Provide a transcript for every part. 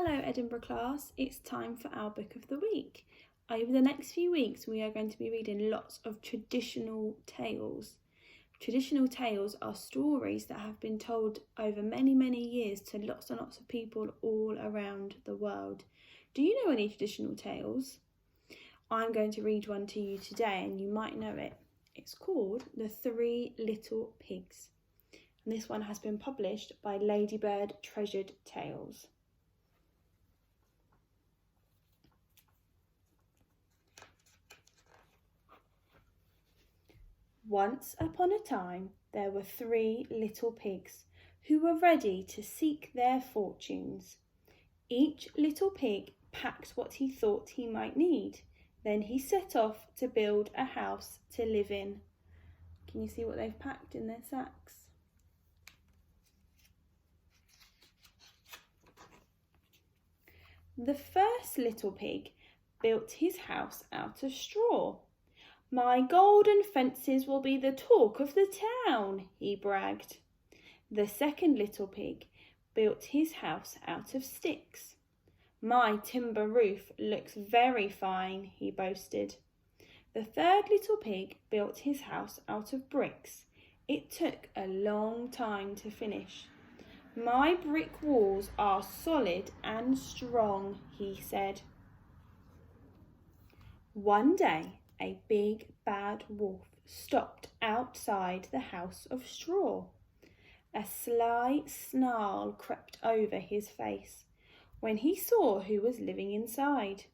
Hello Edinburgh class, it's time for our book of the week. Over the next few weeks we are going to be reading lots of traditional tales. Traditional tales are stories that have been told over many years to lots and lots of people all around the world. Do you know any traditional tales? I'm going to read one to you today and you might know it. It's called The Three Little Pigs. And this one has been published by Ladybird Treasured Tales. Once upon a time, there were three little pigs who were ready to seek their fortunes. Each little pig packed what he thought he might need. Then he set off to build a house to live in. Can you see what they've packed in their sacks? The first little pig built his house out of straw. "My golden fences will be the talk of the town," he bragged. The second little pig built his house out of sticks. "My timber roof looks very fine," he boasted. The third little pig built his house out of bricks. It took a long time to finish. "My brick walls are solid and strong," he said. One day, a big bad wolf stopped outside the house of straw. A sly snarl crept over his face when he saw who was living inside.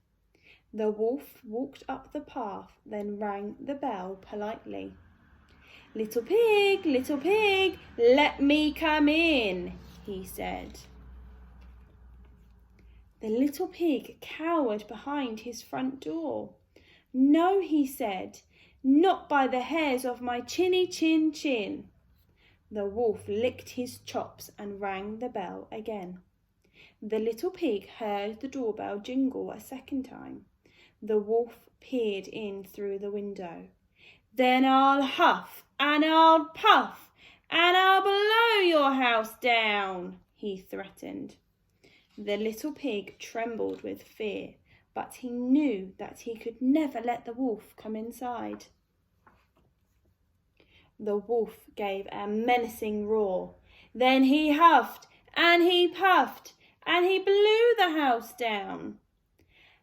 The wolf walked up the path, then rang the bell politely. Little pig, let me come in," he said. The little pig cowered behind his front door. "No," he said, "not by the hairs of my chinny chin." The wolf licked his chops and rang the bell again. The little pig heard the doorbell jingle a second time. The wolf peered in through the window. "Then I'll huff and I'll puff and I'll blow your house down," he threatened. The little pig trembled with fear, but he knew that he could never let the wolf come inside. The wolf gave a menacing roar. Then he huffed and he puffed and he blew the house down.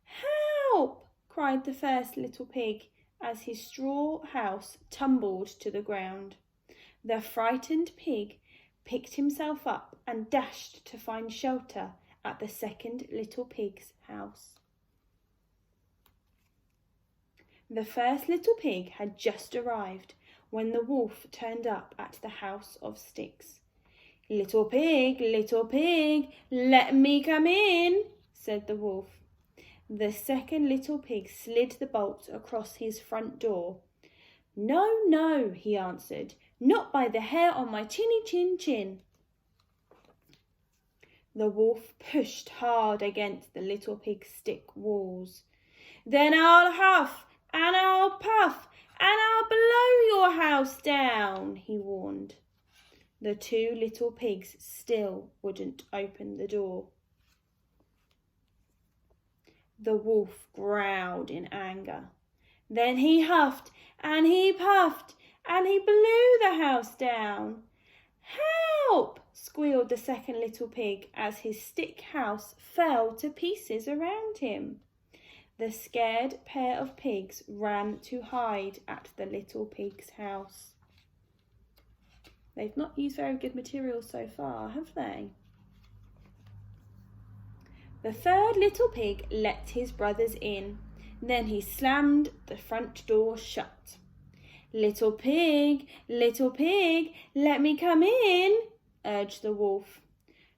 "Help!" cried the first little pig as his straw house tumbled to the ground. The frightened pig picked himself up and dashed to find shelter at the second little pig's house. The first little pig had just arrived when the wolf turned up at the house of sticks. Little pig, let me come in," said the wolf. The second little pig slid the bolt across his front door. No," he answered, "not by the hair on my chinny chin." The wolf pushed hard against the little pig's stick walls. "Then I'll huff and I'll puff and I'll blow your house down," he warned. The two little pigs still wouldn't open the door. The wolf growled in anger. Then he huffed and he puffed and he blew the house down. "Help!" squealed the second little pig as his stick house fell to pieces around him. The scared pair of pigs ran to hide at the little pig's house. They've not used very good materials so far, have they? The third little pig let his brothers in. Then he slammed the front door shut. Little pig, let me come in," urged the wolf.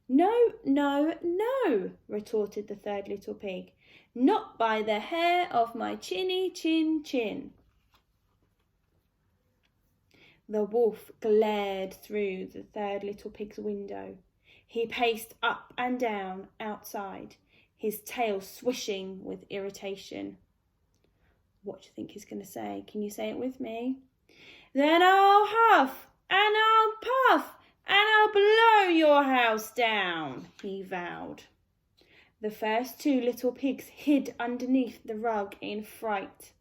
No," retorted the third little pig. "Not by the hair of my chinny chin." The wolf glared through the third little pig's window. He paced up and down outside, his tail swishing with irritation. What do you think he's going to say? Can you say it with me? "Then I'll huff and I'll puff and I'll blow your house down," he vowed. The first two little pigs hid underneath the rug in fright.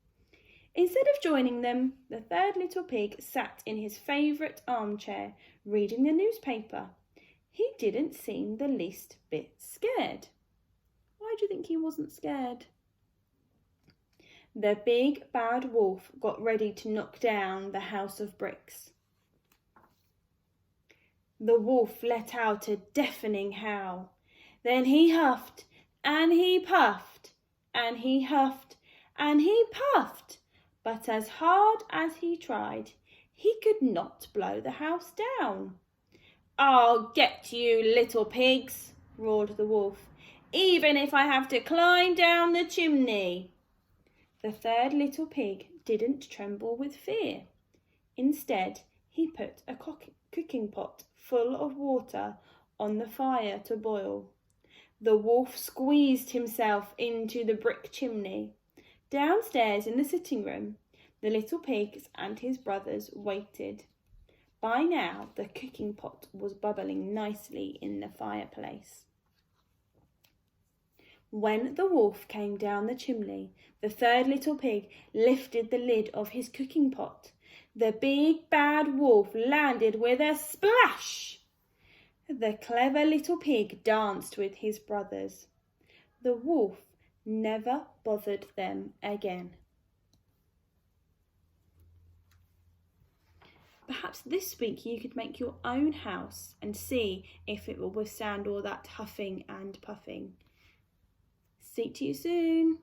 Instead of joining them, the third little pig sat in his favourite armchair, reading the newspaper. He didn't seem the least bit scared. Why do you think he wasn't scared? The big bad wolf got ready to knock down the house of bricks. The wolf let out a deafening howl. Then he huffed, and he puffed, and he huffed, and he puffed. But as hard as he tried, he could not blow the house down. "I'll get you, little pigs," roared the wolf, "even if I have to climb down the chimney." The third little pig didn't tremble with fear. Instead, he put a cooking pot full of water on the fire to boil. The wolf squeezed himself into the brick chimney. Downstairs in the sitting room, the little pigs and his brothers waited. By now, the cooking pot was bubbling nicely in the fireplace. When the wolf came down the chimney, the third little pig lifted the lid of his cooking pot. The big bad wolf landed with a splash. The clever little pig danced with his brothers. The wolf never bothered them again. Perhaps this week you could make your own house and see if it will withstand all that huffing and puffing. See you soon.